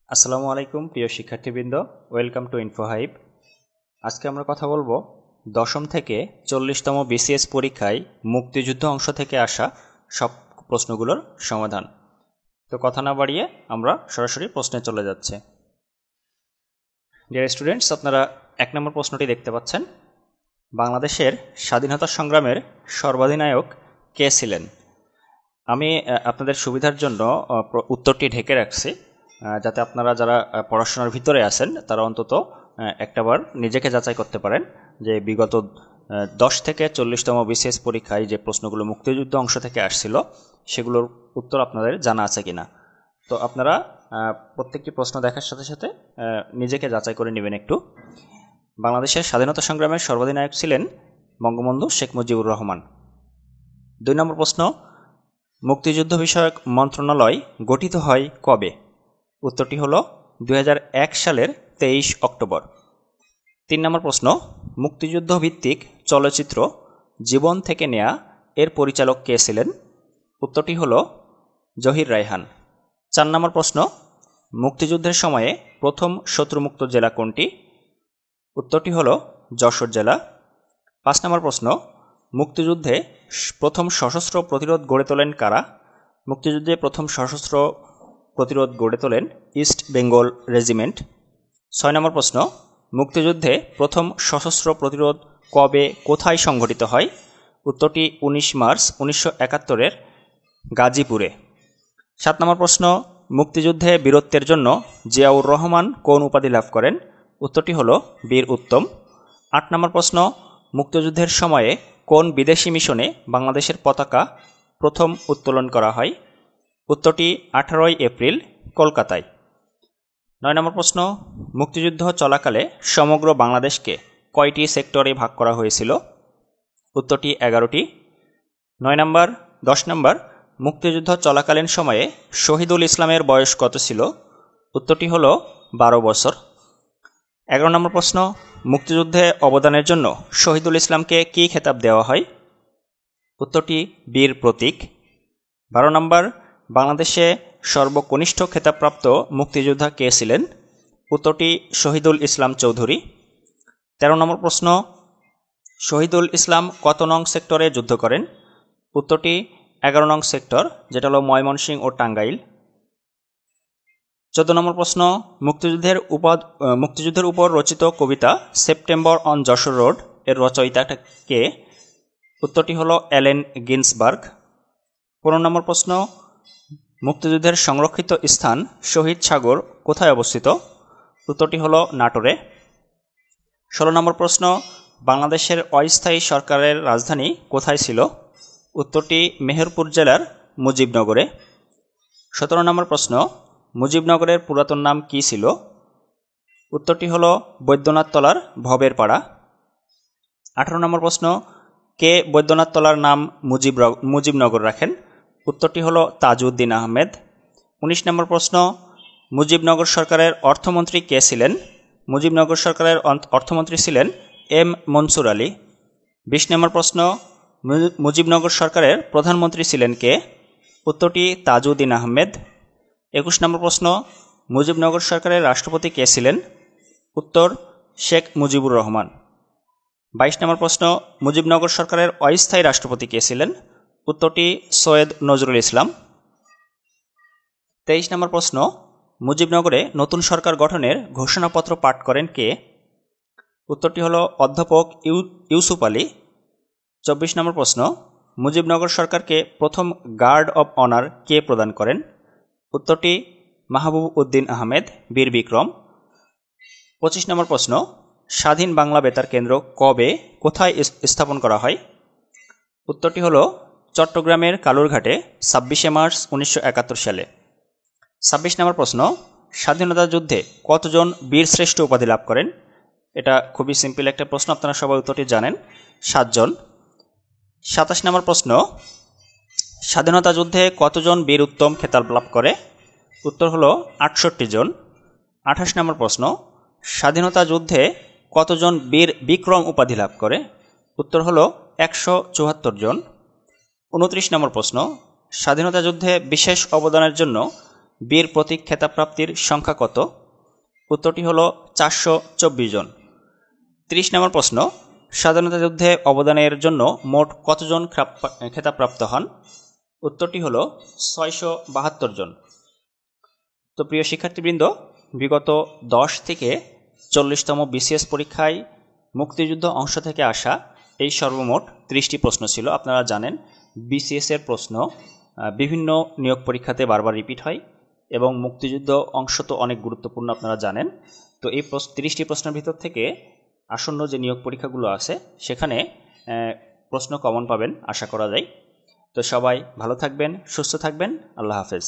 আসসালামু আলাইকুম প্রিয় শিক্ষার্থীবৃন্দ, ওয়েলকাম টু ইনফোহাইব। আজকে আমরা কথা বলবো দশম থেকে 40তম বিসিএস পরীক্ষায় মুক্তিযুদ্ধ অংশ থেকে আসা সব প্রশ্নগুলোর সমাধান। তো কথা না বাড়িয়ে আমরা সরাসরি প্রশ্নে চলে যাচ্ছি। ডিয়ার স্টুডেন্টস, আপনারা 1 নম্বর প্রশ্নটি দেখতে পাচ্ছেন। বাংলাদেশের স্বাধীনতা সংগ্রামের সর্বাধিনায়ক কে ছিলেন? আমি আপনাদের সুবিধার জন্য উত্তরটি ঢেকে রাখছি, যাতে আপনারা যারা পড়াশোনার ভিতরে আছেন তারা অন্তত একটাবার নিজেকে যাচাই করতে পারেন যে বিগত 10 থেকে 40তম বিসিএস পরীক্ষায় যে প্রশ্নগুলো মুক্তিযুদ্ধ অংশ থেকে আসছিল সেগুলোর উত্তর আপনাদের জানা আছে কিনা। তো আপনারা প্রত্যেকটি প্রশ্ন দেখার সাথে সাথে নিজেকে যাচাই করে নেবেন একটু। বাংলাদেশের স্বাধীনতা সংগ্রামের সর্বাধিনায়ক ছিলেন বঙ্গবন্ধু শেখ মুজিবুর রহমান। 2 নম্বর প্রশ্ন, মুক্তিযুদ্ধ বিষয়ক মন্ত্রণালয় গঠিত হয় কবে? উত্তরটি হলো 2001 সালের 23 অক্টোবর। 3 নম্বর প্রশ্ন, মুক্তিযুদ্ধ ভিত্তিক চলচ্চিত্র জীবন থেকে নেয়া এর পরিচালক কে ছিলেন? উত্তরটি হলো জহির রায়হান। 4 নম্বর প্রশ্ন, মুক্তিযুদ্ধের সময়ে প্রথম শত্রুমুক্ত জেলা কোনটি? উত্তরটি হলো যশোর জেলা। 5 নম্বর প্রশ্ন, মুক্তিযুদ্ধে প্রথম সশস্ত্র প্রতিরোধ গড়ে তোলেন কারা? মুক্তিযুদ্ধে প্রথম সশস্ত্র প্রতিরোধ গড়ে তোলেন ইস্ট বেঙ্গল রেজিমেন্ট। 6 নম্বর প্রশ্ন, মুক্তিযুদ্ধে প্রথম সশস্ত্র প্রতিরোধ কবে কোথায় সংঘটিত হয়? উত্তরটি 19 মার্চ 1971-এর গাজীপুরে। 7 নম্বর প্রশ্ন, মুক্তিযুদ্ধে বীরত্বের জন্য জিয়াউর রহমান কোন উপাধি লাভ করেন? উত্তরটি হলো বীর উত্তম। 8 নম্বর প্রশ্ন, মুক্তিযুদ্ধের সময়ে কোন বিদেশি মিশনে বাংলাদেশের পতাকা প্রথম উত্তোলন করা হয়? উত্তরটি 18 এপ্রিল কলকাতায়। 9 নম্বর প্রশ্ন, মুক্তিযুদ্ধ চলাকালে সমগ্র বাংলাদেশকে কয়টি সেক্টরে ভাগ করা হয়েছিল? উত্তরটি 11টি। 9 নম্বর 10 নম্বর, মুক্তিযুদ্ধ চলাকালীন সময়ে শহীদুল ইসলামের বয়স কত ছিল? উত্তরটি হলো 12 বছর। 11 নম্বর প্রশ্ন, মুক্তিযুদ্ধে অবদানের জন্য শহীদুল ইসলামকে কী খেতাব দেওয়া হয়? উত্তরটি বীর প্রতীক। 12 নম্বর, বাংলাদেশে সর্বকনিষ্ঠ খেতাবপ্রাপ্ত মুক্তিযোদ্ধা কে ছিলেন? উত্তরটি শহীদুল ইসলাম চৌধুরী। 13 নম্বর প্রশ্ন, শহীদুল ইসলাম কত নং সেক্টরে যুদ্ধ করেন? উত্তরটি 11 নং সেক্টর, যেটা হলো ময়মনসিংহ ও টাঙ্গাইল। 14 নম্বর প্রশ্ন, মুক্তিযুদ্ধের উপর রচিত কবিতা সেপ্টেম্বর অন যশোর রোড এর রচয়িতা কে? উত্তরটি হলো অ্যালেন গিন্সবার্গ। 15 নম্বর প্রশ্ন, মুক্তিযুদ্ধের সংরক্ষিত স্থান শহীদ সাগর কোথায় অবস্থিত? উত্তরটি হলো নাটোরে। 16 নম্বর প্রশ্ন, বাংলাদেশের অস্থায়ী সরকারের রাজধানী কোথায় ছিল? উত্তরটি মেহেরপুর জেলার মুজিবনগরে। 17 নম্বর প্রশ্ন, মুজিবনগরের পুরাতন নাম কী ছিল? উত্তরটি হলো বৈদ্যনাথ তলার ভবের পাড়া। 18 নম্বর প্রশ্ন, কে বৈদ্যনাথ তলার নাম মুজিবনগর রাখেন? উত্তরটি হলো তাজউদ্দিন আহমেদ। 19 নম্বর প্রশ্ন, মুজিবনগর সরকারের অর্থমন্ত্রী কে ছিলেন? মুজিবনগর সরকারের অর্থমন্ত্রী ছিলেন এম মনসুর আলী। 20 নম্বর প্রশ্ন, মুজিবনগর সরকারের প্রধানমন্ত্রী ছিলেন কে? উত্তরটি তাজউদ্দিন আহমেদ। 21 নম্বর প্রশ্ন, মুজিবনগর সরকারের রাষ্ট্রপতি কে ছিলেন? উত্তর শেখ মুজিবুর রহমান। 22 নম্বর প্রশ্ন, মুজিবনগর সরকারের অস্থায়ী রাষ্ট্রপতি কে ছিলেন? উত্তরটি সৈয়দ নজরুল ইসলাম। 23 নম্বর প্রশ্ন, মুজিবনগরে নতুন সরকার গঠনের ঘোষণাপত্র পাঠ করেন কে? উত্তরটি হলো অধ্যাপক ইউসুফ আলী। 24 নম্বর প্রশ্ন, মুজিবনগর সরকারকে প্রথম গার্ড অব অনার কে প্রদান করেন? উত্তরটি মাহবুব উদ্দিন আহমেদ বীর বিক্রম। 25 নম্বর প্রশ্ন, স্বাধীন বাংলা বেতার কেন্দ্র কবে কোথায় স্থাপন করা হয়? উত্তরটি হলো চট্টগ্রামের কালুরঘাটে 26 মার্চ 1971 সালে। 26 নম্বর প্রশ্ন, স্বাধীনতা যুদ্ধে কতজন বীর শ্রেষ্ঠ উপাধি লাভ করেন? এটা খুবই সিম্পল একটা প্রশ্ন, আপনারা সবাই উত্তরটি জানেন, 7 জন। 27 নম্বর প্রশ্ন, স্বাধীনতা যুদ্ধে কতজন বীর উত্তম খেতাব লাভ করে? উত্তর হলো 68 জন। 28 নম্বর প্রশ্ন, স্বাধীনতা যুদ্ধে কতজন বীর বিক্রম উপাধি লাভ করে? উত্তর হলো 174 জন। 29 নম্বর প্রশ্ন, স্বাধীনতা যুদ্ধে বিশেষ অবদানের জন্য বীর প্রতীক খেতাবপ্রাপ্তির সংখ্যা কত? উত্তরটি হলো 424 জন। 30 নম্বর প্রশ্ন, স্বাধীনতা যুদ্ধে অবদানের জন্য মোট কতজন খেতাবপ্রাপ্ত হন? উত্তরটি হলো 672 জন। তো প্রিয় শিক্ষার্থীবৃন্দ, বিগত 10 থেকে 40তম বিসিএস পরীক্ষায় মুক্তিযুদ্ধ অংশ থেকে আসা এই সর্বমোট 30টি প্রশ্ন ছিল। আপনারা জানেন বিসিএসের প্রশ্ন বিভিন্ন নিয়োগ পরীক্ষাতে বারবার রিপিট হয় এবং মুক্তিযুদ্ধ অংশ তো অনেক গুরুত্বপূর্ণ, আপনারা জানেন। তো এই 30টি প্রশ্নের ভিতর থেকে আসন্ন যে নিয়োগ পরীক্ষাগুলো আছে সেখানে প্রশ্ন কমন পাবেন আশা করা যায়। তো সবাই ভালো থাকবেন, সুস্থ থাকবেন। আল্লাহ হাফেজ।